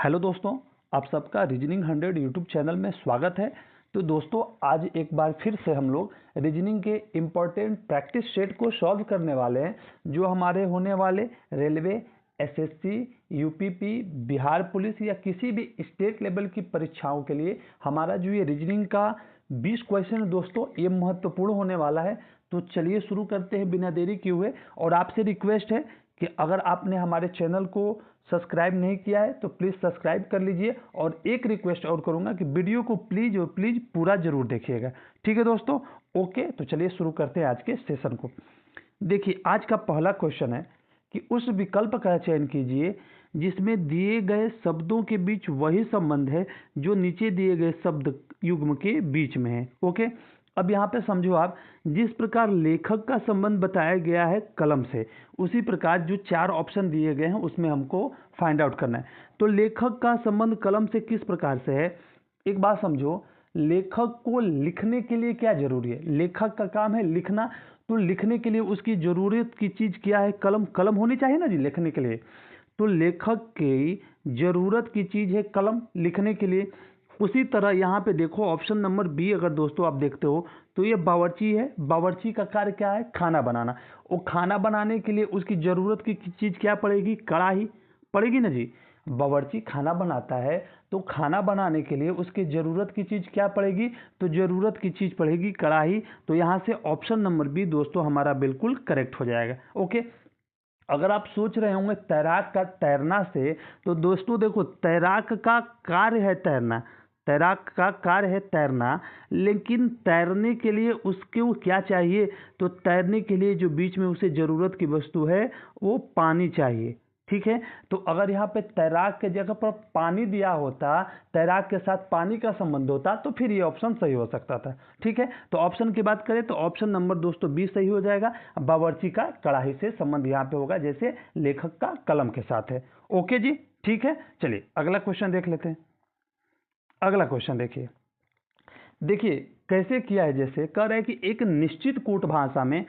Hello दोस्तों, आप सबका रीजनिंग 100 यूट्यूब चैनल में स्वागत है। तो दोस्तों, आज एक बार फिर से हम लोग रीजनिंग के इम्पोर्टेंट प्रैक्टिस सेट को सॉल्व करने वाले हैं, जो हमारे होने वाले railway, SSC, UPP, Bihar police या किसी भी स्टेट लेवल की परीक्षाओं के लिए हमारा जो ये रीजनिंग का 20 क्वेश्चन दोस्तों, ये महत्वपूर्ण होने वाला है। तो चलिए शुरू करते हैं बिना देरी किए हुए। और आपसे रिक्वेस्ट है कि अगर आपने हमारे चैनल को सब्सक्राइब नहीं किया है तो प्लीज़ सब्सक्राइब कर लीजिए। और एक रिक्वेस्ट और करूंगा कि वीडियो को प्लीज़ और प्लीज़ पूरा जरूर देखिएगा। ठीक है दोस्तों, ओके। तो चलिए शुरू करते हैं आज के सेशन को। देखिए, आज का पहला क्वेश्चन है कि उस विकल्प का चयन कीजिए जिसमें दिए गए शब्दों के बीच वही संबंध है जो नीचे दिए गए शब्द युग्म के बीच में है। ओके, अब यहाँ पे समझो आप, जिस प्रकार लेखक का संबंध बताया गया है कलम से, उसी प्रकार जो 4 ऑप्शन दिए गए हैं उसमें हमको फाइंड आउट करना है। तो लेखक का संबंध कलम से किस प्रकार से है, एक बात समझो। लेखक को लिखने के लिए क्या जरूरी है? लेखक का काम है लिखना। तो लिखने के लिए उसकी जरूरत की चीज क्या है? कलम। कलम होनी चाहिए ना जी लिखने के लिए। तो लेखक की जरूरत की चीज है कलम लिखने के लिए। उसी तरह यहाँ पे देखो ऑप्शन नंबर बी, अगर दोस्तों आप देखते हो तो ये बावर्ची है। बावर्ची का कार्य क्या है? खाना बनाना। और खाना बनाने के लिए उसकी जरूरत की चीज क्या पड़ेगी? कढ़ाई पड़ेगी ना जी। बावर्ची खाना बनाता है तो खाना बनाने के लिए उसके जरूरत की चीज क्या पड़ेगी? तो जरूरत की चीज पड़ेगी कढ़ाई। तो यहाँ से ऑप्शन नंबर बी दोस्तों हमारा बिल्कुल करेक्ट हो जाएगा। ओके, अगर आप सोच रहे होंगे तैराक का तैरना से, तो दोस्तों देखो, तैराक का कार्य है तैरना। तैराक का कार्य है तैरना, लेकिन तैरने के लिए उसको क्या चाहिए? तो तैरने के लिए जो बीच में उसे जरूरत की वस्तु है वो पानी चाहिए। ठीक है, तो अगर यहाँ पे तैराक के जगह पर पानी दिया होता, तैराक के साथ पानी का संबंध होता, तो फिर ये ऑप्शन सही हो सकता था। ठीक है, तो ऑप्शन की बात करें तो ऑप्शन नंबर दोस्तों बी सही हो जाएगा। बावर्ची का कढ़ाई से संबंध यहाँ पे होगा, जैसे लेखक का कलम के साथ है। ओके जी, ठीक है। चलिए अगला क्वेश्चन देख लेते हैं। अगला क्वेश्चन देखिए। देखिए कैसे किया है, जैसे कह रहा है कि एक निश्चित कूट भाषा में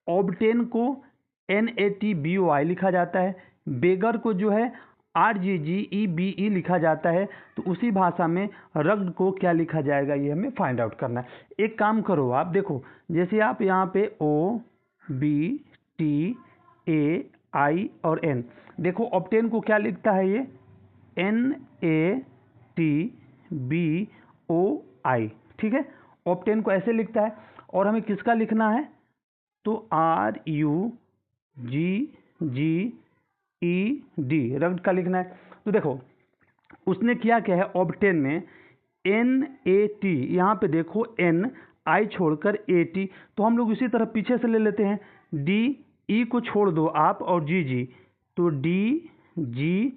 ऑब्टेन को NATBOI लिखा जाता है, बेगर को जो है RGGEBE लिखा जाता है। तो उसी भाषा में रग्ड को क्या लिखा जाएगा, ये हमें फाइंड आउट करना है। एक काम करो आप, देखो जैसे आप यहाँ पे OBTAI और N, देखो ऑब्टेन को क्या लिखता है ये? NATBOI। ठीक है, ऑब्टेन को ऐसे लिखता है। और हमें किसका लिखना है? तो RUGGED, रग्ड का लिखना है। तो देखो उसने क्या है ऑब्टेन में NAT, यहाँ पे देखो N, I छोड़कर AT, तो हम लोग इसी तरह पीछे से ले लेते हैं। DE को छोड़ दो आप और GG, तो DG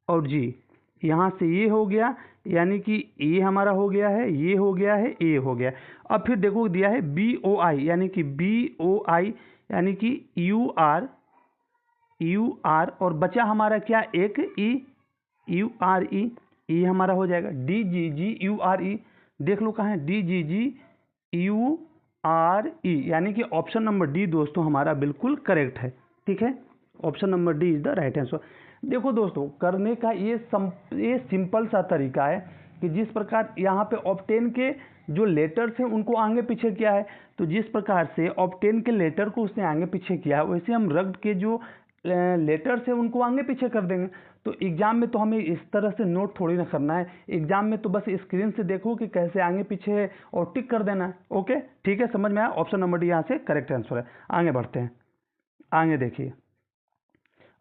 और G, यहाँ से ये हो गया, यानी कि ये हमारा हो गया है, ये हो गया है, ये हो गया। अब फिर देखो दिया है BOI, यानी कि BOI, यानी कि UR और बचा हमारा क्या? एक URE, ये हमारा हो जाएगा DGGURE। देख लो कहाँ है? DGGURE, यानी कि ऑप्शन नंबर डी दोस्तों हमारा बिल्कुल करेक्ट है। ठीक है, option number D is the right answer. देखो दोस्तों, करने का ये सिंपल सा तरीका है कि जिस प्रकार यहाँ पे ऑब्टेन के जो लेटर्स हैं उनको आगे पीछे किया है, तो जिस प्रकार से ऑब्टेन के लेटर को उसने आगे पीछे किया है, वैसे हम रग्ड के जो लेटर्स हैं उनको आगे पीछे कर देंगे। तो एग्जाम में तो हमें इस तरह से नोट थोड़ी ना करना है। एग्जाम में तो बस स्क्रीन से देखो कि कैसे आगे पीछे है और टिक कर देना है। ओके, ठीक है, समझ में आया? ऑप्शन नंबर डी यहाँ से करेक्ट आंसर है। आगे बढ़ते हैं। आगे देखिए,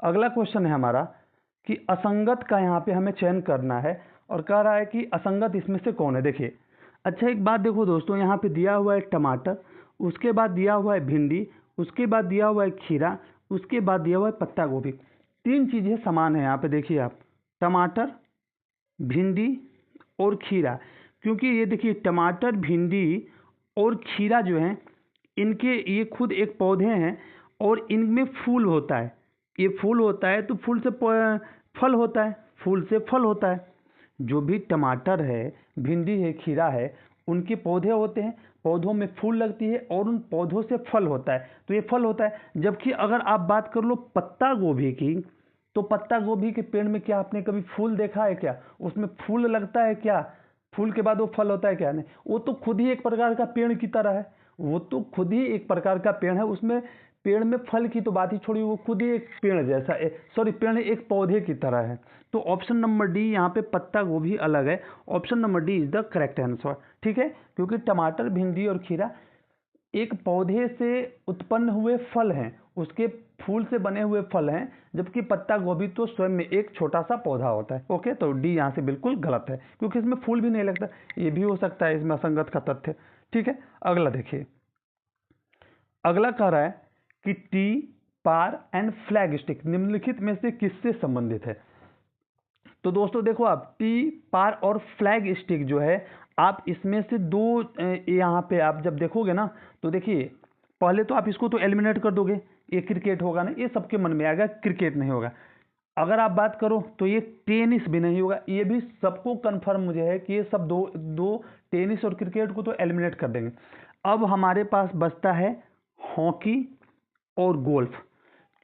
अगला क्वेश्चन है हमारा कि असंगत का यहाँ पे हमें चयन करना है, और कह रहा है कि असंगत इसमें से कौन है। देखिए, अच्छा एक बात देखो दोस्तों, यहाँ पे दिया हुआ है टमाटर, उसके बाद दिया हुआ है भिंडी, उसके बाद दिया हुआ है खीरा, उसके बाद दिया हुआ है पत्ता गोभी। 3 चीज़ें समान है यहाँ पे। देखिए आप, टमाटर, भिंडी और खीरा। क्योंकि ये देखिए टमाटर, भिंडी और खीरा जो है, इनके ये खुद एक पौधे हैं और इनमें फूल होता है। ये फूल होता है तो फूल से फल होता है, फूल से फल होता है। जो भी टमाटर है, भिंडी है, खीरा है, उनके पौधे होते हैं, पौधों में फूल लगती है और उन पौधों से फल होता है, तो ये फल होता है। जबकि अगर आप बात कर लो पत्ता गोभी की, तो पत्ता गोभी के पेड़ में क्या आपने कभी फूल देखा है क्या? उसमें फूल लगता है क्या? फूल के बाद वो फल होता है क्या? नहीं, वो तो खुद ही एक प्रकार का पेड़ की तरह है। वो तो खुद ही एक प्रकार का पेड़ है, उसमें पेड़ में फल की तो बात ही छोड़ी, वो खुद ही एक पेड़ जैसा, सॉरी पेड़ एक पौधे की तरह है। तो ऑप्शन नंबर डी, यहाँ पे पत्ता गोभी अलग है। Option number D is the correct answer. ठीक है, क्योंकि टमाटर, भिंडी और खीरा एक पौधे से उत्पन्न हुए फल हैं, उसके फूल से बने हुए फल हैं, जबकि पत्ता गोभी तो स्वयं में एक छोटा सा पौधा होता है। ओके, तो डी यहाँ से बिल्कुल गलत है, क्योंकि इसमें फूल भी नहीं लगता। ये भी हो सकता है इसमें असंगत का तथ्य। ठीक है, अगला देखिए। अगला कह रहा है कि tee, par and flag stick निम्नलिखित में से किससे संबंधित है? तो दोस्तों देखो, आप टी, पार और फ्लैग स्टिक जो है, आप इसमें से दो यहाँ पे आप जब देखोगे ना, तो देखिए पहले तो आप इसको तो एलिमिनेट कर दोगे, ये क्रिकेट होगा ना, ये सबके मन में आएगा क्रिकेट नहीं होगा। अगर आप बात करो तो ये टेनिस भी नहीं होगा, ये भी सबको कंफर्म मुझे है कि ये सब दो दो टेनिस और क्रिकेट को तो एलिमिनेट कर देंगे। अब हमारे पास बचता है हॉकी और गोल्फ।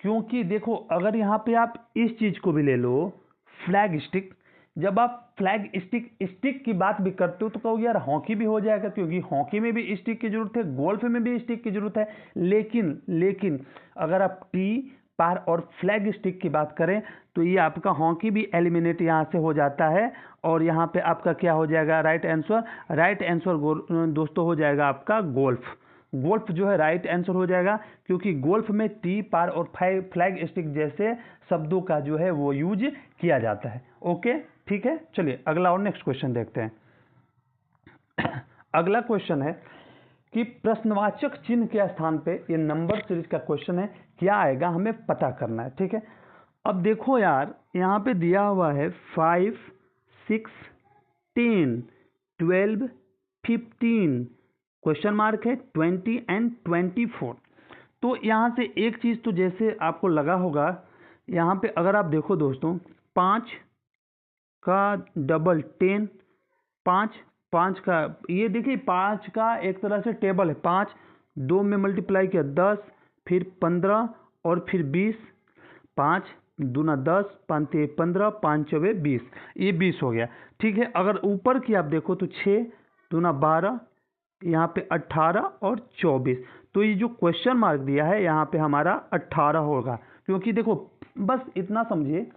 क्योंकि देखो, अगर यहाँ पे आप इस चीज को भी ले लो, फ्लैग स्टिक, जब आप फ्लैग स्टिक स्टिक की बात भी करते हो तो कहोगे यार हॉकी भी हो जाएगा, क्योंकि हॉकी में भी स्टिक की जरूरत है, गोल्फ में भी स्टिक की जरूरत है। लेकिन अगर आप टी, पार और फ्लैग स्टिक की बात करें तो ये आपका हॉकी भी एलिमिनेट यहाँ से हो जाता है, और यहाँ पे आपका क्या हो जाएगा राइट आंसर दोस्तों हो जाएगा आपका गोल्फ। गोल्फ जो है राइट आंसर हो जाएगा, क्योंकि गोल्फ में टी, पार और फ्लैग स्टिक जैसे शब्दों का जो है वो यूज किया जाता है। ओके, ठीक है, चलिए अगला और नेक्स्ट क्वेश्चन देखते हैं। अगला क्वेश्चन है कि प्रश्नवाचक चिन्ह के स्थान पे, ये नंबर सीरीज का क्वेश्चन है, क्या आएगा हमें पता करना है। ठीक है, अब देखो यार, यहाँ पे दिया हुआ है 5, 6, 10, 12, 15, क्वेश्चन मार्क है 20 एंड 24। तो यहाँ से एक चीज तो जैसे आपको लगा होगा, यहाँ पे अगर आप देखो दोस्तों, 5 का डबल 10, 5 का, ये देखिए 5 का एक तरह से टेबल है, 5 2 में मल्टीप्लाई किया 10, फिर 15 और फिर 20, 5 दूना 10, 5 3 15, 5 चौबे 20, ये 20 हो गया। ठीक है, अगर ऊपर की आप देखो तो 6 दूना 12, यहाँ पे 18 और 24, तो ये जो क्वेश्चन मार्क दिया है यहाँ पे हमारा 18 होगा। क्योंकि देखो, बस इतना समझिए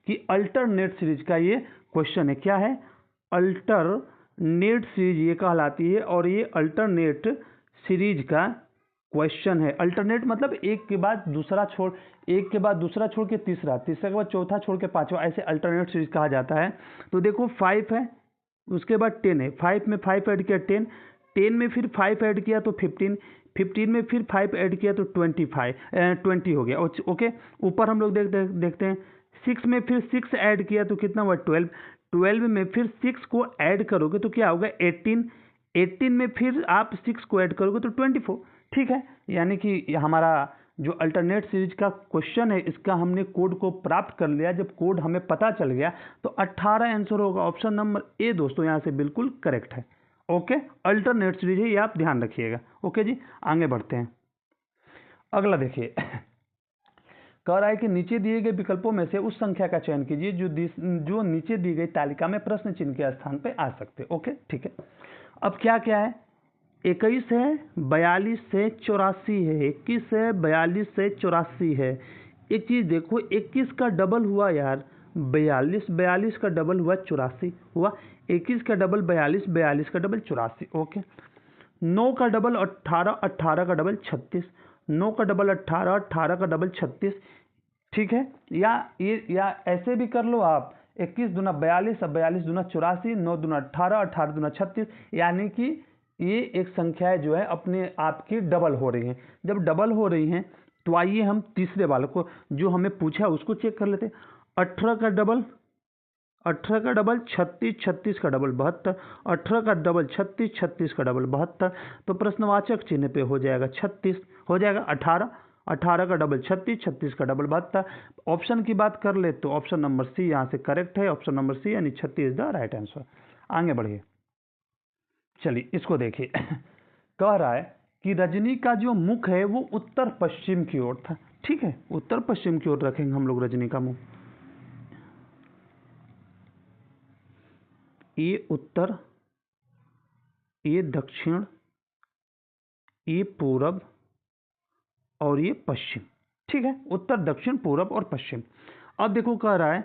कि अल्टरनेट सीरीज का ये क्वेश्चन है। क्या है? अल्टरनेट सीरीज ये कहलाती है, और ये अल्टरनेट सीरीज का क्वेश्चन है। अल्टरनेट मतलब एक के बाद दूसरा छोड़ के तीसरा के बाद चौथा छोड़ के पांचवा, ऐसे अल्टरनेट सीरीज कहा जाता है। तो देखो 5 है, उसके बाद 10 है, 5 में 5 ऐड किया 10, 10 में फिर 5 ऐड किया तो 15, 15 में फिर 5 ऐड किया तो 20 हो गया। ओके, ऊपर हम लोग देखते हैं 6 में फिर 6 ऐड किया तो कितना हुआ 12, 12 में फिर 6 को ऐड करोगे तो क्या होगा 18, 18 में फिर आप 6 को ऐड करोगे तो 24। ठीक है, यानी कि हमारा जो अल्टरनेट सीरीज का क्वेश्चन है, इसका हमने कोड को प्राप्त कर लिया। जब कोड हमें पता चल गया तो 18 आंसर होगा। ऑप्शन नंबर ए दोस्तों यहाँ से बिल्कुल करेक्ट है। ओके, अल्टरनेट सीरीज है, ये आप ध्यान रखिएगा। ओके जी, आगे बढ़ते हैं। अगला देखिए, कह रहा है कि नीचे दिए गए विकल्पों में से उस संख्या का चयन कीजिए जो नीचे दी गई तालिका में प्रश्न चिन्ह के स्थान पे आ सकते। ओके, ठीक है, अब क्या क्या है, 21 है, 42 है, 84 है, 21 है, 42 है, 84 है। एक चीज देखो, 21 का डबल हुआ यार 42, 42 का डबल हुआ 84 हुआ, 21 का डबल 42, 42 का डबल 84। ओके, 9 का डबल 18, 18 का डबल 36, 9 का डबल 18, 18 का डबल 36। ठीक है, या ऐसे भी कर लो आप, 21 दूना 42, 42 दूना 84, 9 दूना 18, 18 दूना 36, यानी कि ये एक संख्याएं जो है अपने आप की डबल हो रही हैं। जब डबल हो रही हैं तो आइए हम तीसरे वाले को जो हमें पूछा उसको चेक कर लेते हैं। 18 का डबल 36, 36 का डबल 72, 18 का डबल 36, 36 का डबल 72, तो प्रश्नवाचक चिन्ह पे हो जाएगा 36, हो जाएगा 18, 18 का डबल 36, 36 का डबल 72। ऑप्शन की बात कर ले तो ऑप्शन नंबर सी यहाँ से करेक्ट है। ऑप्शन नंबर सी यानी 36 द राइट आंसर। आगे बढ़िए, चलिए इसको देखिए। कह रहा है कि रजनी का जो मुख है वो उत्तर पश्चिम की ओर था। ठीक है, उत्तर पश्चिम की ओर रखेंगे हम लोग रजनी का मुख। ए उत्तर, ए दक्षिण, ये पूरब और ये पश्चिम। ठीक है, उत्तर दक्षिण पूरब और पश्चिम। अब देखो कह रहा है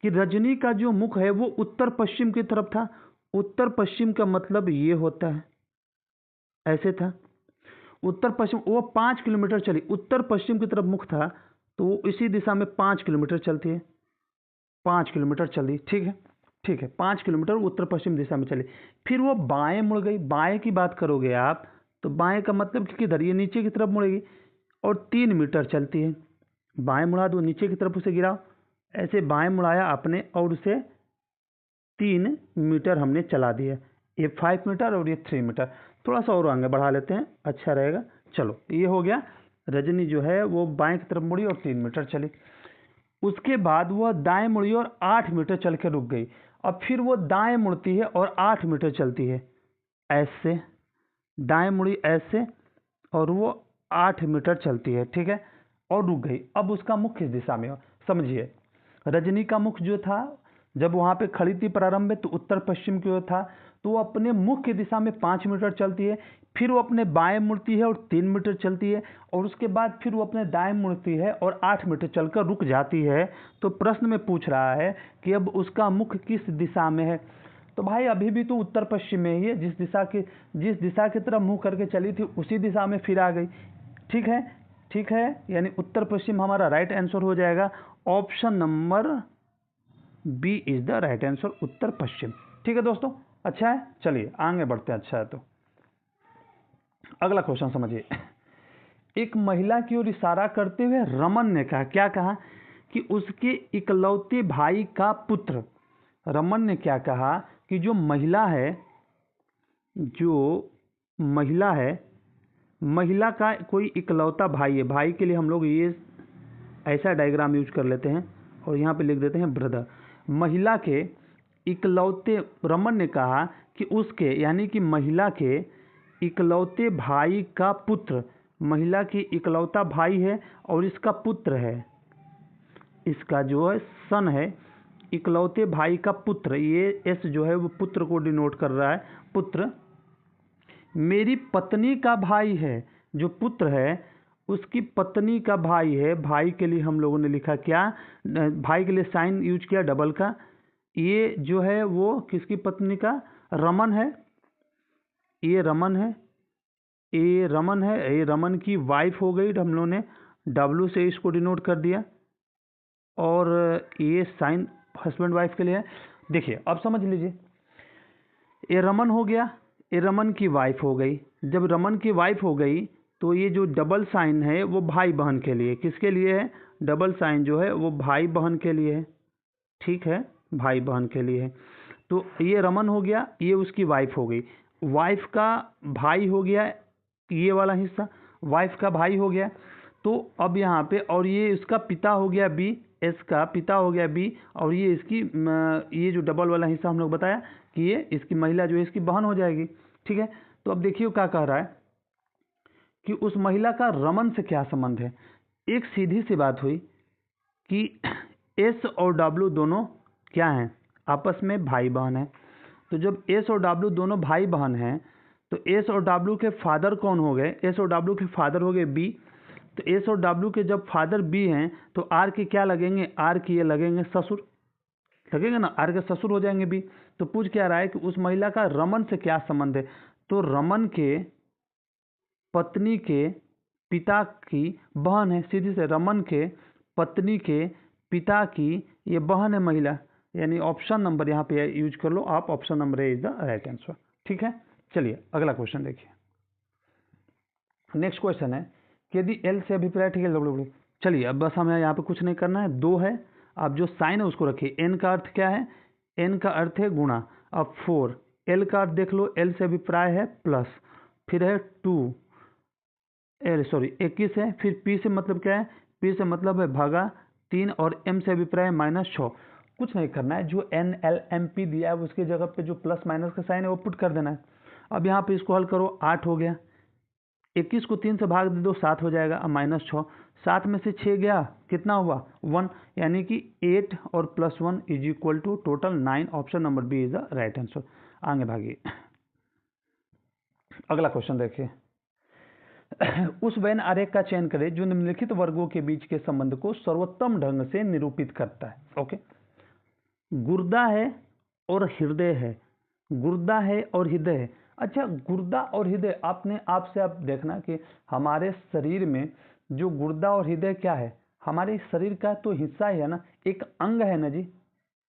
कि रजनी का जो मुख है वो उत्तर पश्चिम की तरफ था। उत्तर पश्चिम का मतलब ये होता है, ऐसे था उत्तर पश्चिम। वो 5 किलोमीटर चली, उत्तर पश्चिम की तरफ मुख था तो वो इसी दिशा में 5 किलोमीटर चलती है, 5 किलोमीटर चली। ठीक है, ठीक है, 5 किलोमीटर उत्तर पश्चिम दिशा में चली। फिर वो बाएं मुड़ गई। बाएं की बात करोगे आप तो बाएं का मतलब कि किधर, ये नीचे की तरफ मुड़ेगी और 3 मीटर चलती है। बाएं मुड़ा दो, नीचे की तरफ उसे गिराओ, ऐसे बाएं मुड़ाया आपने और उसे 3 मीटर हमने चला दिया। ये 5 मीटर और ये 3 मीटर। थोड़ा सा और आगे बढ़ा लेते हैं, अच्छा रहेगा। चलो, ये हो गया। रजनी जो है वो बाएं की तरफ मुड़ी और 3 मीटर चली। उसके बाद वह दाएं मुड़ी और 8 मीटर चल के रुक गई। अब फिर वो दाएं मुड़ती है और 8 मीटर चलती है, ऐसे दाएं मुड़ी ऐसे और वो 8 मीटर चलती है। ठीक है, और रुक गई। अब उसका मुख किस दिशा में हो, समझिए। रजनी का मुख जो था जब वहां पे खड़ी थी प्रारंभ में तो उत्तर पश्चिम की ओर था, तो वो अपने मुख की दिशा में 5 मीटर चलती है। फिर वो अपने बाएं मुड़ती है और 3 मीटर चलती है, और उसके बाद फिर वो अपने दाएं मुड़ती है और 8 मीटर चलकर रुक जाती है। तो प्रश्न में पूछ रहा है कि अब उसका मुख किस दिशा में है। तो भाई अभी भी तो उत्तर पश्चिम में ही है, जिस दिशा की तरफ मुंह करके चली थी उसी दिशा में फिर आ गई। ठीक है, ठीक है, यानी उत्तर पश्चिम हमारा राइट आंसर हो जाएगा। Option number B is the right answer, उत्तर पश्चिम। ठीक है दोस्तों, अच्छा है, चलिए आगे बढ़ते हैं। अच्छा है, तो अगला क्वेश्चन समझिए। एक महिला की ओर इशारा करते हुए रमन ने कहा, क्या कहा कि उसके इकलौते भाई का पुत्र। रमन ने क्या कहा कि जो महिला है, महिला का कोई इकलौता भाई है। भाई के लिए हम लोग ये ऐसा डायग्राम यूज कर लेते हैं और यहाँ पे लिख देते हैं ब्रदर। महिला के इकलौते, रमन ने कहा कि उसके यानी कि महिला के इकलौते भाई का पुत्र, महिला की इकलौता भाई है और इसका पुत्र है, इसका जो है सन है, इकलौते भाई का पुत्र। ये एस जो है वो पुत्र को डिनोट कर रहा है, पुत्र। मेरी पत्नी का भाई है, जो पुत्र है उसकी पत्नी का भाई है। भाई के लिए हम लोगों ने लिखा क्या, भाई के लिए साइन यूज किया डबल का। ये जो है वो किसकी पत्नी का, रमन है, ये रमन है, ये रमन है, ये रमन की वाइफ हो गई। हम लोगों ने डब्लू से इसको डिनोट कर दिया और ये साइन हस्बैंड वाइफ के लिए है। देखिए अब समझ लीजिए, ये रमन हो गया, ये रमन की वाइफ हो गई। जब रमन की वाइफ हो गई तो ये जो डबल साइन है वो भाई बहन के लिए, किसके लिए है, डबल साइन जो है वो भाई बहन के लिए है। ठीक है, भाई बहन के लिए है। तो ये रमन हो गया, ये उसकी वाइफ हो गई। वाइफ का भाई हो गया ये वाला हिस्सा, वाइफ का भाई हो गया। तो अब यहाँ पे, और ये इसका पिता हो गया बी, एस का पिता हो गया बी, और ये इसकी ये जो डबल वाला हिस्सा हम लोग बताया कि ये इसकी महिला जो है इसकी बहन हो जाएगी। ठीक है, तो अब देखिए क्या कह रहा है कि उस महिला का रमन से क्या संबंध है। एक सीधी सी बात हुई कि एस और डब्लू दोनों क्या हैं, आपस में भाई बहन हैं। तो जब एस और डब्लू दोनों भाई बहन हैं तो एस और डब्लू के फादर कौन हो गए, एस और डब्लू के फादर हो गए बी। तो एस और डब्लू के जब फादर बी हैं तो आर के क्या लगेंगे, आर के ये लगेंगे ससुर, लगेगा ना, आर के ससुर हो जाएंगे बी। तो पूछ क्या रहा है कि उस महिला का रमन से क्या संबंध है। तो रमन के पत्नी के पिता की बहन है, सीधी से रमन के पत्नी के पिता की ये बहन है महिला, यानी ऑप्शन नंबर यहाँ पे यूज कर लो आप, option number A is the right answer. ठीक है, चलिए अगला क्वेश्चन देखिए। नेक्स्ट क्वेश्चन है कि यदि एल से अभिप्राय, ठीक है, चलिए अब बस हमें यहाँ पे कुछ नहीं करना है, 2 है। आप जो साइन है उसको रखिए। एन का अर्थ क्या है, एन का अर्थ है गुणा। अब 4, एल का अर्थ देख लो, एल से अभिप्राय है प्लस, फिर है 2 21 है, फिर पी से मतलब क्या है, पी से मतलब है भागा 3, और एम से अभिप्राय -6। कुछ नहीं करना है, जो एन एल एम पी दिया है उसकी जगह पे जो प्लस माइनस का साइन है वो पुट कर देना है। अब यहाँ पे इसको हल करो, 8 हो गया, 21 को 3 से भाग दे दो 7 हो जाएगा, अब -6, 7 में से 6 गया, कितना हुआ 1, यानी कि 8 और plus 1 is equal to total 9। Option number B is the right answer. आगे भागिए, अगला क्वेश्चन देखिए। उस वेन आरेख का चयन करें जो निम्नलिखित वर्गों के बीच के संबंध को सर्वोत्तम ढंग से निरूपित करता है। ओके, गुर्दा है और हृदय है, गुर्दा है और हृदय है। अच्छा, गुर्दा और हृदय, आपने आपसे आप देखना कि हमारे शरीर में जो गुर्दा और हृदय क्या है, हमारे शरीर का तो हिस्सा ही है ना, एक अंग है ना जी।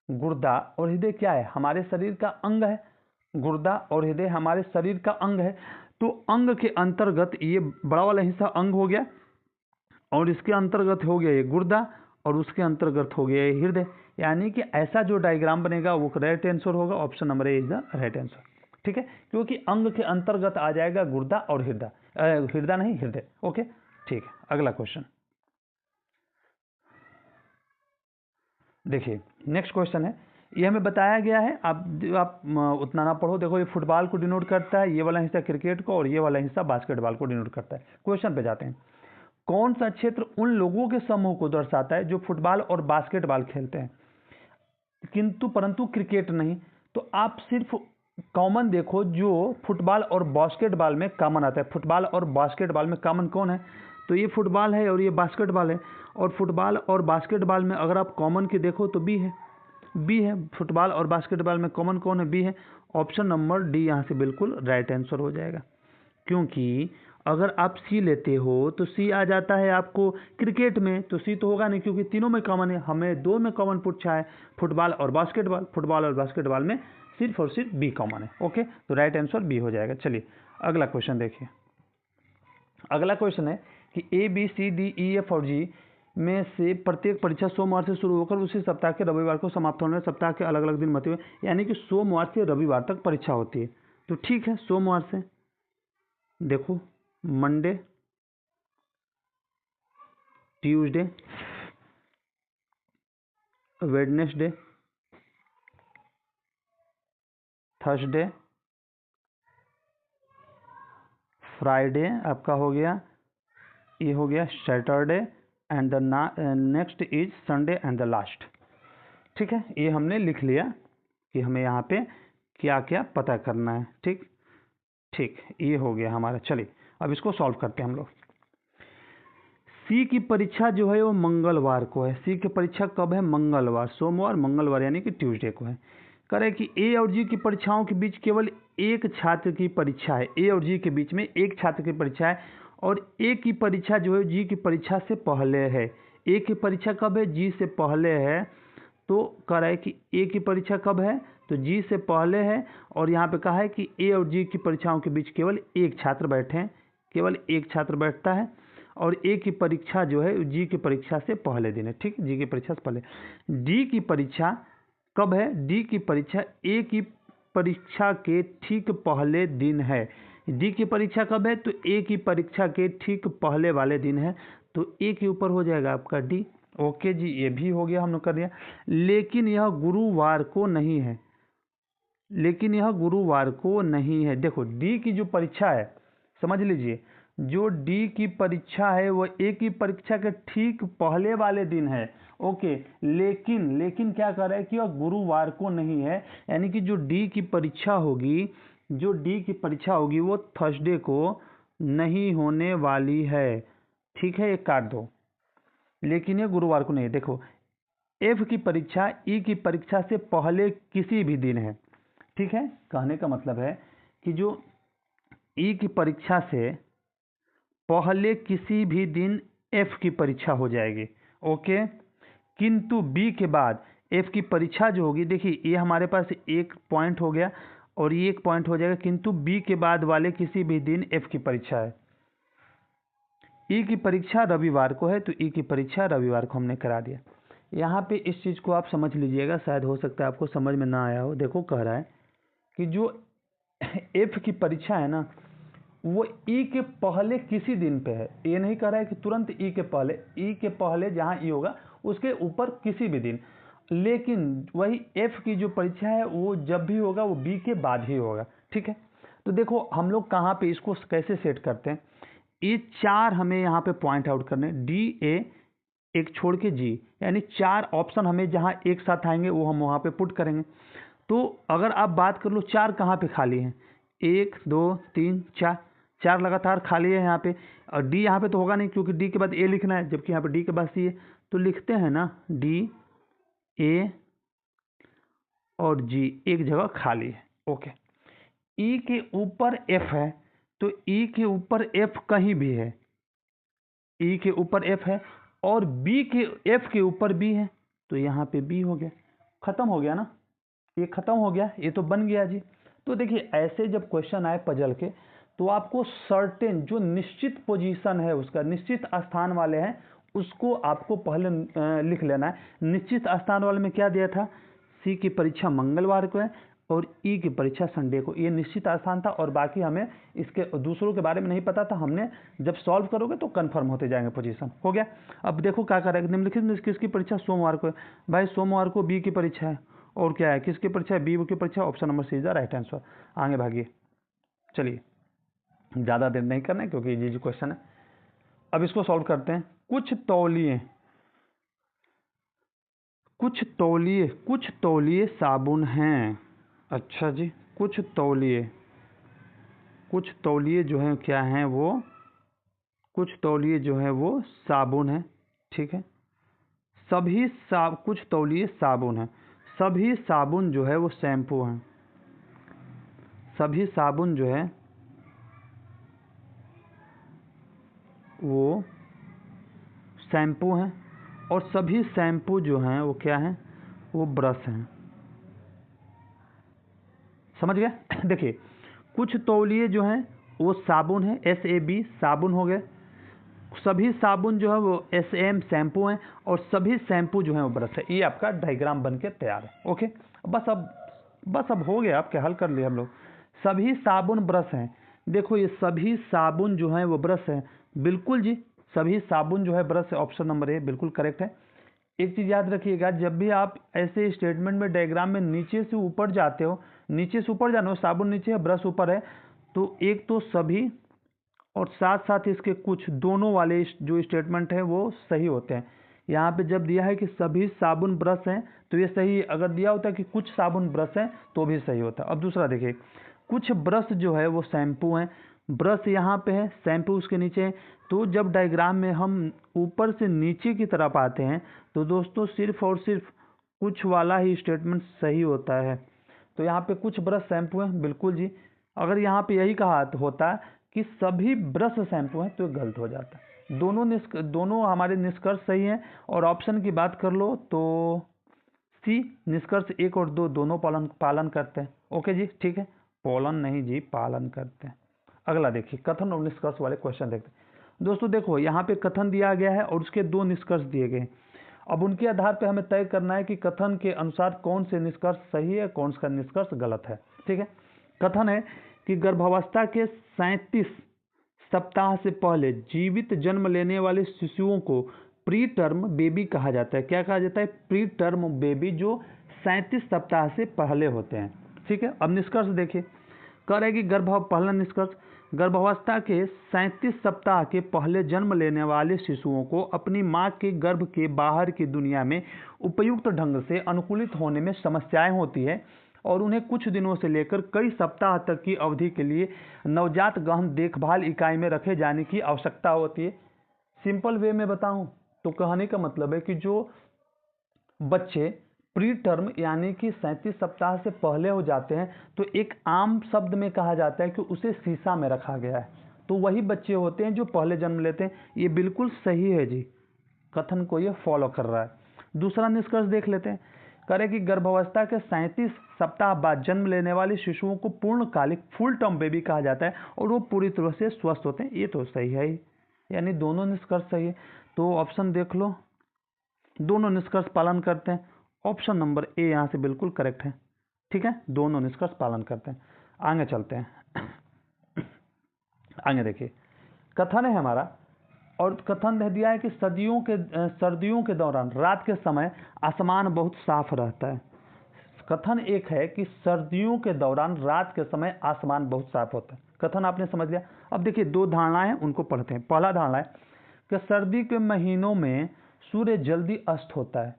गुर्दा और हृदय क्या है, हमारे शरीर का अंग है। गुर्दा और हृदय हमारे शरीर का अंग है। तो अंग के अंतर्गत ये बड़ा वाला हिस्सा अंग हो गया, और इसके अंतर्गत हो गया ये गुर्दा, और उसके अंतर्गत हो गया ये हृदय। यानी कि ऐसा जो डायग्राम बनेगा वो राइट आंसर होगा। Option number A is the right answer. ठीक है, क्योंकि अंग के अंतर्गत आ जाएगा गुर्दा और हृदय, हृदय नहीं हृदय। ओके, ठीक है, अगला क्वेश्चन देखिए। नेक्स्ट क्वेश्चन है, ये हमें बताया गया है, आप उतना ना पढ़ो। देखो, ये फुटबॉल को डिनोट करता है, ये वाला हिस्सा क्रिकेट को, और ये वाला हिस्सा बास्केटबॉल को डिनोट करता है। क्वेश्चन पे जाते हैं। कौन सा क्षेत्र उन लोगों के समूह को दर्शाता है जो फुटबॉल और बास्केटबॉल खेलते हैं किंतु परंतु क्रिकेट नहीं? तो आप सिर्फ कॉमन देखो जो फुटबॉल और बास्केटबॉल में कॉमन आता है। फुटबॉल और बास्केटबॉल में कॉमन कौन है? तो ये फुटबॉल है और ये बास्केटबॉल है। और फुटबॉल और बास्केटबॉल में अगर आप कॉमन की देखो तो बी है, बी है। फुटबॉल और बास्केटबॉल में कॉमन कौन है? बी है। ऑप्शन नंबर डी यहाँ से बिल्कुल राइट आंसर हो जाएगा, क्योंकि अगर आप सी लेते हो तो सी आ जाता है आपको क्रिकेट में, तो सी तो होगा नहीं क्योंकि तीनों में कॉमन है। हमें दो में कॉमन पूछा है, फुटबॉल और बास्केटबॉल। फुटबॉल और बास्केटबॉल में सिर्फ और सिर्फ बी कॉमन है। ओके, तो राइट आंसर बी हो जाएगा। चलिए अगला क्वेश्चन देखिए। अगला क्वेश्चन है कि A B C D E F और जी में से प्रत्येक परीक्षा सोमवार से शुरू होकर उसी सप्ताह के रविवार को समाप्त होने, सप्ताह के अलग अलग दिन मध्य में, यानी कि सोमवार से रविवार तक परीक्षा होती है। तो ठीक है, सोमवार से देखो, Monday, Tuesday, Wednesday, Thursday, Friday आपका हो गया, ये हो गया Saturday, and the next is Sunday and the last. ठीक है, ये हमने लिख लिया कि हमें यहाँ पे क्या क्या पता करना है। ठीक ठीक, ये हो गया हमारा। चलिए अब इसको सॉल्व करते हैं हम लोग। सी की परीक्षा जो है वो मंगलवार को है। सी की परीक्षा कब है? मंगलवार, सोमवार, मंगलवार, यानी कि ट्यूसडे को है। करें कि ए और जी की परीक्षाओं के बीच केवल एक छात्र की परीक्षा है। ए और जी के बीच में एक छात्र की परीक्षा है, और ए की परीक्षा जो है जी की परीक्षा से पहले है। ए की परीक्षा कब है? जी से पहले है। तो कह रहा है कि ए की परीक्षा कब है? तो जी से पहले है। और यहाँ पे कहा है कि ए और जी की परीक्षाओं के बीच केवल एक छात्र बैठे हैं, केवल एक छात्र बैठता है। और ए की परीक्षा जो है जी की परीक्षा से पहले दिन है। ठीक, जी की परीक्षा से पहले। डी की परीक्षा कब है? डी की परीक्षा ए की परीक्षा के ठीक पहले दिन है। डी की परीक्षा कब है? तो ए की परीक्षा के ठीक पहले वाले दिन है। तो ए के ऊपर हो जाएगा आपका डी। ओके जी, ये भी हो गया, हमने कर दिया। लेकिन यह गुरुवार को नहीं है, लेकिन यह गुरुवार को नहीं है। देखो, डी की जो परीक्षा है, समझ लीजिए, जो डी की परीक्षा है वो ए की परीक्षा के ठीक पहले वाले दिन है। ओके, लेकिन क्या कर रहा है कि वह गुरुवार को नहीं है, यानी कि जो डी की परीक्षा होगी, जो डी की परीक्षा होगी वो थर्सडे को नहीं होने वाली है। ठीक है, एक काट दो, लेकिन ये गुरुवार को नहीं है। देखो, एफ की परीक्षा ई की परीक्षा से पहले किसी भी दिन है। ठीक है, कहने का मतलब है कि जो ई की परीक्षा से पहले किसी भी दिन एफ की परीक्षा हो जाएगी। ओके, किंतु बी के बाद एफ की परीक्षा जो होगी, देखिए ये हमारे पास एक पॉइंट हो गया और ये एक पॉइंट हो जाएगा, किंतु बी के बाद वाले किसी भी दिन एफ की परीक्षा है। ई की परीक्षा रविवार को है, तो ई की परीक्षा रविवार को हमने करा दिया। यहाँ पे इस चीज़ को आप समझ लीजिएगा, शायद हो सकता है आपको समझ में ना आया हो। देखो, कह रहा है कि जो एफ की परीक्षा है ना, वो ई के पहले किसी दिन पे है। ये नहीं कह रहा है कि तुरंत ई के पहले, ई के पहले जहाँ ई होगा उसके ऊपर किसी भी दिन। लेकिन वही एफ की जो परीक्षा है वो जब भी होगा वो बी के बाद ही होगा। ठीक है, तो देखो हम लोग कहाँ पे इसको कैसे सेट करते हैं। ये 4 हमें यहाँ पे पॉइंट आउट करने, डी ए एक छोड़ के जी, यानी 4 ऑप्शन हमें जहाँ एक साथ आएंगे वो हम वहाँ पे पुट करेंगे। तो अगर आप बात कर लो 4 कहाँ पे खाली हैं, 1 2 3 4, 4 लगातार खाली है यहाँ पे, और डी यहाँ पे तो होगा नहीं क्योंकि डी के बाद ए लिखना है, जबकि यहाँ पे डी के बाद सी है, तो लिखते हैं ना डी ए और जी एक जगह खाली है। ओके, ई के ऊपर एफ है, तो ई के ऊपर एफ कहीं भी है, ई के ऊपर एफ है, और बी के एफ के ऊपर बी है, तो यहाँ पे बी हो गया, खत्म हो गया ना, ये खत्म हो गया, ये तो बन गया जी। तो देखिए ऐसे जब क्वेश्चन आए पजल के, तो आपको सर्टेन जो निश्चित पोजीशन है उसका, निश्चित स्थान वाले हैं उसको आपको पहले लिख लेना है। निश्चित स्थान वाले में क्या दिया था, सी की परीक्षा मंगलवार को है और ई की परीक्षा संडे को, ये निश्चित स्थान था, और बाकी हमें इसके दूसरों के बारे में नहीं पता था। हमने जब सॉल्व करोगे तो कंफर्म होते जाएंगे पोजीशन। हो गया। अब देखो क्या करेगा, निम्नलिखित में किसकी परीक्षा सोमवार को है, भाई सोमवार को बी की परीक्षा है, और क्या है किसकी परीक्षा है, बी की परीक्षा, option number C is the right answer. आगे भागिए, चलिए ज़्यादा देर नहीं करना है क्योंकि ये जो क्वेश्चन है। अब इसको सॉल्व करते हैं। कुछ तौलिए साबुन हैं। अच्छा जी, कुछ तौलिए जो हैं क्या हैं वो, कुछ तौलिए जो है वो साबुन है, ठीक है। कुछ तौलिए साबुन है, सभी साबुन जो है वो शैम्पू हैं, सभी साबुन जो है वो शैम्पू हैं, और सभी शैम्पू जो हैं वो क्या हैं, वो ब्रश हैं। समझ गए। देखिए कुछ तौलिए जो हैं वो साबुन है, SAB साबुन हो गए, सभी साबुन जो है वो SM शैम्पू हैं, और सभी शैम्पू जो है वो ब्रश है। ये आपका डायग्राम बन के तैयार है। ओके, बस अब हो गया, आपके हल कर लिए हम लोग। सभी साबुन ब्रश हैं, देखो ये सभी साबुन जो है वो ब्रश है, बिल्कुल जी, सभी साबुन जो है ब्रश है, ऑप्शन नंबर ए बिल्कुल करेक्ट है। एक चीज़ याद रखिएगा, जब भी आप ऐसे स्टेटमेंट में डायग्राम में नीचे से ऊपर जाते हो, नीचे से ऊपर जाना हो, साबुन नीचे है ब्रश ऊपर है, तो एक तो सभी और साथ साथ इसके कुछ, दोनों वाले जो स्टेटमेंट है वो सही होते हैं। यहाँ पे जब दिया है कि सभी साबुन ब्रश हैं तो ये सही, अगर दिया होता है कि कुछ साबुन ब्रश हैं तो भी सही होता है। अब दूसरा देखिए, कुछ ब्रश जो है वो शैम्पू हैं, ब्रश यहाँ पे है, शैम्पू उसके नीचे है, तो जब डायग्राम में हम ऊपर से नीचे की तरफ आते हैं तो दोस्तों सिर्फ और सिर्फ कुछ वाला ही स्टेटमेंट सही होता है। तो यहाँ पे कुछ ब्रश शैम्पू हैं, बिल्कुल जी। अगर यहाँ पे यही कहा होता कि सभी ब्रश शैम्पू हैं तो ये गलत हो जाता है। दोनों हमारे निष्कर्ष सही हैं, और ऑप्शन की बात कर लो तो सी निष्कर्ष 1 और 2 दोनों पालन करते हैं। ओके जी, ठीक है, पालन नहीं जी, पालन करते हैं। अगला देखिए, कथन और निष्कर्ष वाले क्वेश्चन देखते हैं। दोस्तों देखो यहाँ पे कथन दिया गया है और उसके 2 निष्कर्ष दिए गए हैं। अब उनके आधार पे हमें तय करना है कि कथन के अनुसार कौन से निष्कर्ष सही है, कौन सा निष्कर्ष गलत है। ठीक है, कथन है कि गर्भावस्था के 37 सप्ताह से पहले जीवित जन्म लेने वाले शिशुओं को प्री टर्म बेबी कहा जाता है। क्या कहा जाता है, प्री टर्म बेबी, जो 37 सप्ताह से पहले होते हैं। ठीक है, अब निष्कर्ष देखिए, कह रहे कि पहला निष्कर्ष, गर्भावस्था के 37 सप्ताह के पहले जन्म लेने वाले शिशुओं को अपनी मां के गर्भ के बाहर की दुनिया में उपयुक्त ढंग से अनुकूलित होने में समस्याएं होती है, और उन्हें कुछ दिनों से लेकर कई सप्ताह तक की अवधि के लिए नवजात गहन देखभाल इकाई में रखे जाने की आवश्यकता होती है। सिंपल वे में बताऊं तो कहने का मतलब है कि जो बच्चे प्री टर्म यानी कि 37 सप्ताह से पहले हो जाते हैं तो एक आम शब्द में कहा जाता है कि उसे शीशा में रखा गया है, तो वही बच्चे होते हैं जो पहले जन्म लेते हैं। ये बिल्कुल सही है जी, कथन को ये फॉलो कर रहा है। दूसरा निष्कर्ष देख लेते हैं, करें कि गर्भावस्था के 37 सप्ताह बाद जन्म लेने वाले शिशुओं को पूर्णकालिक फुल टर्म बेबी कहा जाता है और वो पूरी तरह से स्वस्थ होते हैं। ये तो सही है ही, यानी दोनों निष्कर्ष सही है। तो ऑप्शन देख लो, दोनों निष्कर्ष पालन करते हैं। ऑप्शन नंबर ए यहाँ से बिल्कुल करेक्ट है। ठीक है, दोनों निष्कर्ष पालन करते हैं। आगे चलते हैं, आगे देखिए, कथन है हमारा, और कथन दे दिया है कि सर्दियों के दौरान रात के समय आसमान बहुत साफ रहता है। कथन एक है कि सर्दियों के दौरान रात के समय आसमान बहुत साफ होता है। कथन आपने समझ लिया। अब देखिए दो धारणाएं हैं, उनको पढ़ते हैं। पहला धारणा है कि सर्दी के महीनों में सूर्य जल्दी अस्त होता है।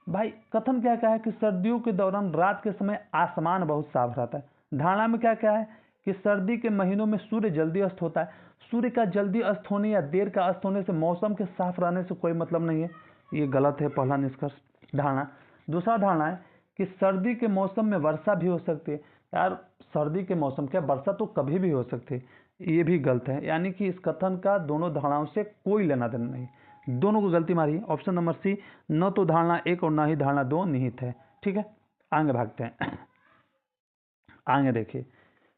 भाई कथन क्या क्या है कि सर्दियों के दौरान रात के समय आसमान बहुत साफ रहता है। धारणा में क्या क्या है कि सर्दी के महीनों में सूर्य जल्दी अस्त होता है। सूर्य का जल्दी अस्त होने या देर का अस्त होने से मौसम के साफ रहने से कोई मतलब नहीं है, ये गलत है पहला निष्कर्ष धारणा। दूसरा धारणा है कि सर्दी के मौसम में वर्षा भी हो सकती है। यार सर्दी के मौसम क्या, वर्षा तो कभी भी हो सकती है, ये भी गलत है। यानी कि इस कथन का दोनों धारणाओं से कोई लेना देना नहीं, दोनों को गलती मारी। ऑप्शन नंबर सी, न तो धारणा 1 और न ही धारणा 2 निहित है। ठीक है, आगे भागते हैं। आगे देखिए,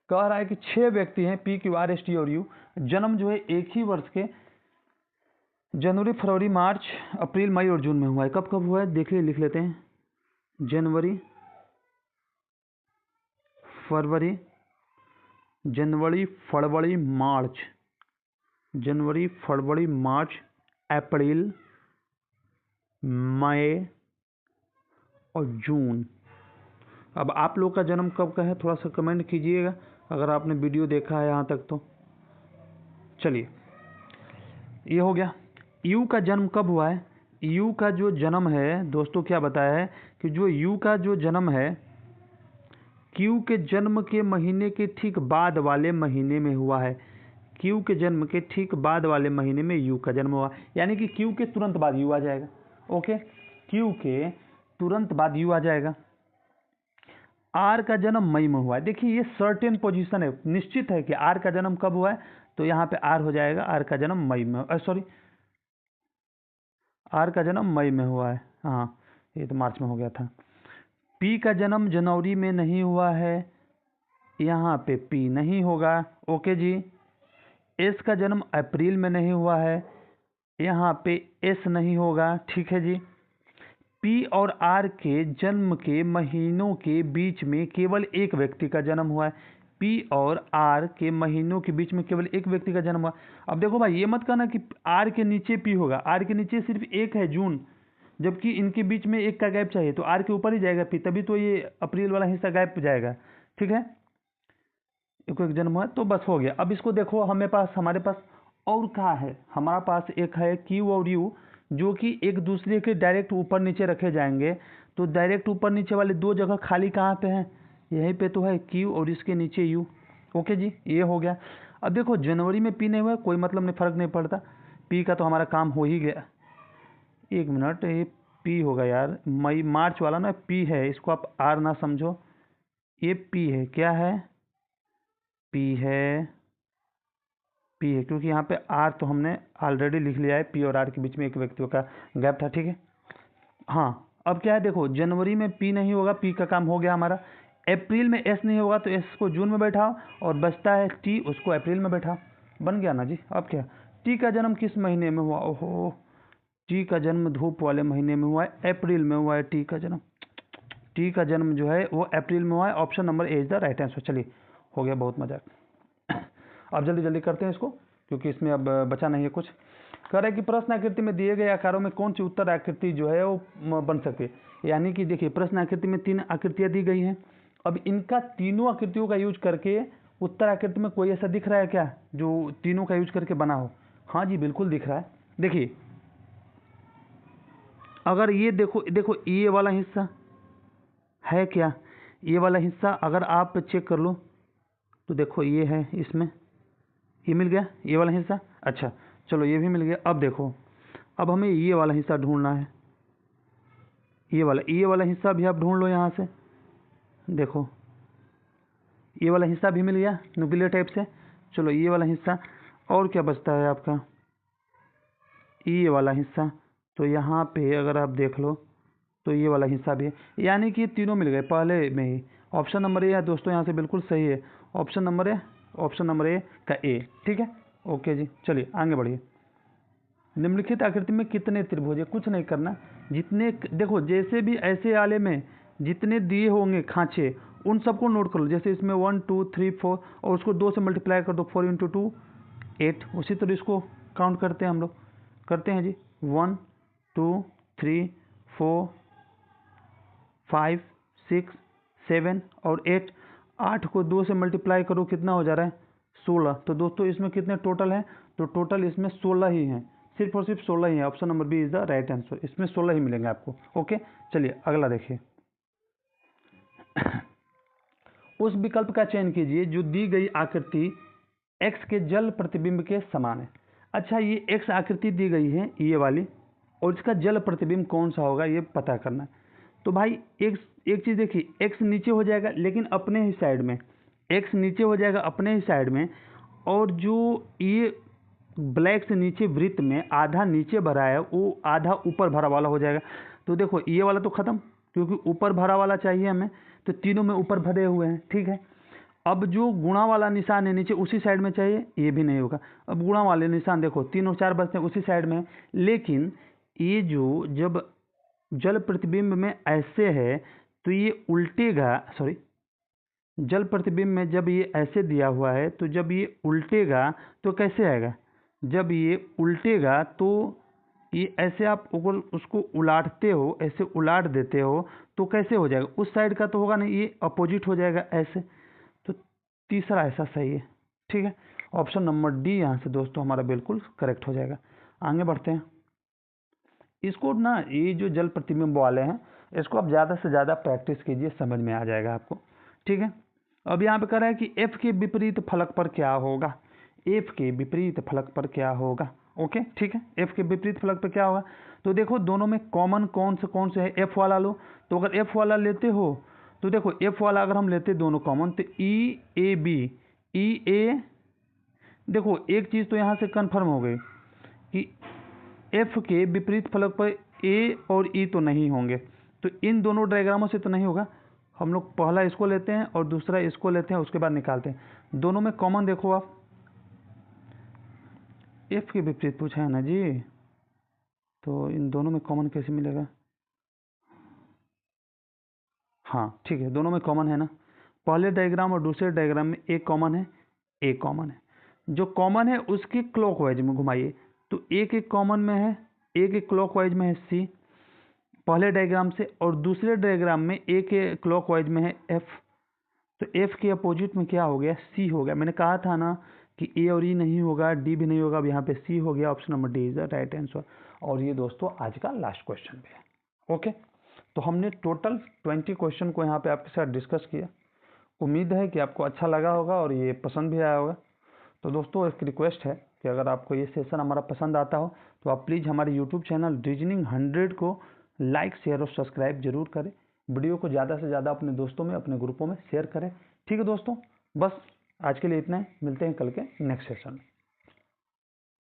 कह रहा है कि 6 व्यक्ति हैं P Q R S T और यू, जन्म जो है एक ही वर्ष के जनवरी फरवरी मार्च अप्रैल मई और जून में हुआ है। कब कब हुआ है देखिए, लिख लेते हैं। जनवरी फरवरी मार्च अप्रैल मई और जून। अब आप लोग का जन्म कब का है थोड़ा सा कमेंट कीजिएगा, अगर आपने वीडियो देखा है यहाँ तक तो। चलिए ये हो गया। यू का जन्म कब हुआ है? यू का जो जन्म है दोस्तों क्या बताया है कि जो यू का जो जन्म है क्यू के जन्म के महीने के ठीक बाद वाले महीने में हुआ है। क्यू के जन्म के ठीक बाद वाले महीने में यू का जन्म हुआ, यानी कि क्यू के तुरंत बाद यू आ जाएगा। ओके, क्यू के तुरंत बाद यू आ जाएगा। आर का जन्म मई में हुआ है। देखिए ये सर्टेन पोजीशन है, निश्चित है कि आर का जन्म कब हुआ है, तो यहाँ पे आर हो जाएगा। आर का जन्म मई में, सॉरी आर का जन्म मई में हुआ है। हाँ ये तो मार्च में हो गया था। पी का जन्म जनवरी में नहीं हुआ है, यहाँ पे पी नहीं होगा। ओके जी। एस का जन्म अप्रैल में नहीं हुआ है, यहाँ पे एस नहीं होगा। ठीक है जी। पी और आर के जन्म के महीनों के बीच में केवल एक व्यक्ति का जन्म हुआ है। पी और आर के महीनों के बीच में केवल एक व्यक्ति का जन्म हुआ। अब देखो भाई ये मत कहना कि आर के नीचे पी होगा, आर के नीचे सिर्फ एक है जून, जबकि इनके बीच में एक का गैप चाहिए, तो आर के ऊपर ही जाएगा पी, तभी तो ये अप्रैल वाला हिस्सा गैप जाएगा। ठीक है, एक जन्म हुआ तो बस हो गया। अब इसको देखो हमारे पास और क्या है, हमारे पास एक है क्यू और यू जो कि एक दूसरे के डायरेक्ट ऊपर नीचे रखे जाएंगे। तो डायरेक्ट ऊपर नीचे वाले दो जगह खाली कहाँ पे हैं, यहीं पे तो है क्यू और इसके नीचे यू। ओके जी, ये हो गया। अब देखो जनवरी में पी नहीं हुआ, कोई मतलब नहीं, फर्क नहीं पड़ता, पी का तो हमारा काम हो ही गया। एक मिनट, ये पी होगा यार, मई मार्च वाला ना पी है, इसको आप आर ना समझो, ये पी है। क्या है? पी है, पी है, क्योंकि यहाँ पे आर तो हमने ऑलरेडी लिख लिया है, पी और आर के बीच में एक व्यक्तियों का गैप था। ठीक है, हाँ अब क्या है देखो, जनवरी में पी नहीं होगा, पी का काम हो गया हमारा। अप्रैल में एस नहीं होगा, तो एस को जून में बैठाओ, और बचता है टी, उसको अप्रैल में बैठाओ, बन गया ना जी। अब क्या, टी का जन्म किस महीने में हुआ? ओहो, टी का जन्म धूप वाले महीने में हुआ है, अप्रैल में हुआ है टी का जन्म। टी का जन्म जो है वो अप्रैल में हुआ है। Option number A is the right answer. चलिए हो गया, बहुत मजाक। अब जल्दी जल्दी करते हैं इसको, क्योंकि इसमें अब बचा नहीं है कुछ। कह रहे कि प्रश्न आकृति में दिए गए आकारों में कौन सी उत्तर आकृति जो है वो बन सकती है। यानी कि देखिए प्रश्न आकृति में 3 आकृतियां दी गई हैं, अब इनका तीनों आकृतियों का यूज करके उत्तर आकृति में कोई ऐसा दिख रहा है क्या जो तीनों का यूज करके बना हो? हाँ जी बिल्कुल दिख रहा है। देखिए अगर ये देखो ये वाला हिस्सा है क्या, ये वाला हिस्सा अगर आप चेक कर लो तो देखो ये है, इसमें ये मिल गया ये वाला हिस्सा। अच्छा चलो ये भी मिल गया। अब देखो, अब हमें ये वाला हिस्सा ढूंढना है, ये वाला हिस्सा भी आप ढूंढ लो यहाँ से। देखो ये वाला हिस्सा भी मिल गया न्यूक्लियर टाइप से। चलो ये वाला हिस्सा, और क्या बचता है आपका, ये वाला हिस्सा। तो यहाँ पे अगर आप देख लो तो ये वाला हिस्सा भी है, यानी कि तीनों मिल गए पहले में ही। ऑप्शन नंबर ए है दोस्तों, यहाँ से बिल्कुल सही है। ऑप्शन नंबर ए का ए। ठीक है, ओके जी। चलिए आगे बढ़िए। निम्नलिखित आकृति में कितने त्रिभुज है? कुछ नहीं करना, जितने देखो जैसे भी ऐसे आले में जितने दिए होंगे खांचे उन सबको नोट कर लो। जैसे इसमें 1 2 3 4 और उसको 2 से मल्टीप्लाई कर दो, 4 × 2 8। उसी तरह इसको काउंट करते हैं हम लोग, करते हैं जी। 1 2 3 4 5 6, 7 और 8। 8 को 2 से मल्टीप्लाई करो, कितना हो जा रहा है 16। तो दोस्तों इसमें कितने टोटल हैं, तो टोटल इसमें 16 ही हैं, सिर्फ और सिर्फ 16 ही है। Option number B is the right answer, इसमें 16 ही मिलेंगे आपको। ओके, चलिए अगला देखिए। उस विकल्प का चयन कीजिए जो दी गई आकृति x के जल प्रतिबिंब के समान है। अच्छा, ये x आकृति दी गई है ये वाली, और इसका जल प्रतिबिंब कौन सा होगा ये पता करना है। तो भाई एक चीज़ देखिए, x नीचे हो जाएगा लेकिन अपने ही साइड में, x नीचे हो जाएगा अपने ही साइड में, और जो ये ब्लैक से नीचे वृत्त में आधा नीचे भरा है वो आधा ऊपर भरा वाला हो जाएगा। तो देखो ये वाला तो ख़त्म, क्योंकि ऊपर भरा वाला चाहिए हमें, तो तीनों में ऊपर भरे हुए हैं, ठीक है। अब जो गुणा वाला निशान है नीचे उसी साइड में चाहिए, ये भी नहीं होगा। अब गुणा वाले निशान देखो 3 और 4 बचते हैं उसी साइड में है, लेकिन ये जो जब जल प्रतिबिंब में ऐसे है तो ये उल्टेगा, सॉरी, जल प्रतिबिंब में जब ये ऐसे दिया हुआ है तो जब ये उल्टेगा तो कैसे आएगा, जब ये उल्टेगा तो ये ऐसे आप उसको उलाटते हो, ऐसे उलाट देते हो तो कैसे हो जाएगा, उस साइड का तो होगा नहीं, ये अपोजिट हो जाएगा ऐसे। तो तीसरा ऐसा सही है, ठीक है। ऑप्शन नंबर डी यहाँ से दोस्तों हमारा बिल्कुल करेक्ट हो जाएगा। आगे बढ़ते हैं। इसको ना, ये जो जल प्रतिबिंब वाले हैं इसको आप ज़्यादा से ज़्यादा प्रैक्टिस कीजिए, समझ में आ जाएगा आपको, ठीक है। अब यहाँ पे कह रहा है कि एफ के विपरीत फलक पर क्या होगा, एफ के विपरीत फलक पर क्या होगा। ओके, ठीक है, एफ के विपरीत फलक पर क्या होगा। तो देखो दोनों में कॉमन कौन से है, एफ वाला लो। तो अगर एफ वाला लेते हो तो देखो एफ वाला अगर हम लेते दोनों कॉमन तो ई ए बी, ई ए, देखो एक चीज़ तो यहाँ से कन्फर्म हो गई कि एफ के विपरीत फलक पर ए और ई तो नहीं होंगे, तो इन दोनों डायग्रामों से तो नहीं होगा। हम लोग पहला इसको लेते हैं और दूसरा इसको लेते हैं, उसके बाद निकालते हैं। दोनों में कॉमन देखो आप, एफ के विपरीत पूछा है ना जी, तो इन दोनों में कॉमन कैसे मिलेगा। हाँ ठीक है, दोनों में कॉमन है ना। पहले डायग्राम और दूसरे डायग्राम में एक कॉमन है, एक कॉमन है। जो कॉमन है उसकी क्लॉकवाइज में घुमाइए, तो एक एक कॉमन में है, एक एक क्लॉकवाइज में है सी पहले डायग्राम से, और दूसरे डायग्राम में एक क्लॉकवाइज में है एफ। तो एफ के अपोजिट में क्या हो गया, सी हो गया। मैंने कहा था ना कि ए और ई नहीं होगा, डी भी नहीं होगा, अब यहाँ पे सी हो गया। Option number D is the right answer. और ये दोस्तों आज का लास्ट क्वेश्चन भी है। ओके, तो हमने टोटल 20 क्वेश्चन को यहाँ पे आपके साथ डिस्कस किया। उम्मीद है कि आपको अच्छा लगा होगा और ये पसंद भी आया होगा। तो दोस्तों एक रिक्वेस्ट है कि अगर आपको ये सेशन हमारा पसंद आता हो तो आप प्लीज़ हमारे यूट्यूब चैनल रीजनिंग 100 को लाइक, शेयर और सब्सक्राइब जरूर करें। वीडियो को ज़्यादा से ज़्यादा अपने दोस्तों में, अपने ग्रुपों में शेयर करें। ठीक है दोस्तों, बस आज के लिए इतना ही, मिलते हैं कल के नेक्स्ट सेशन में।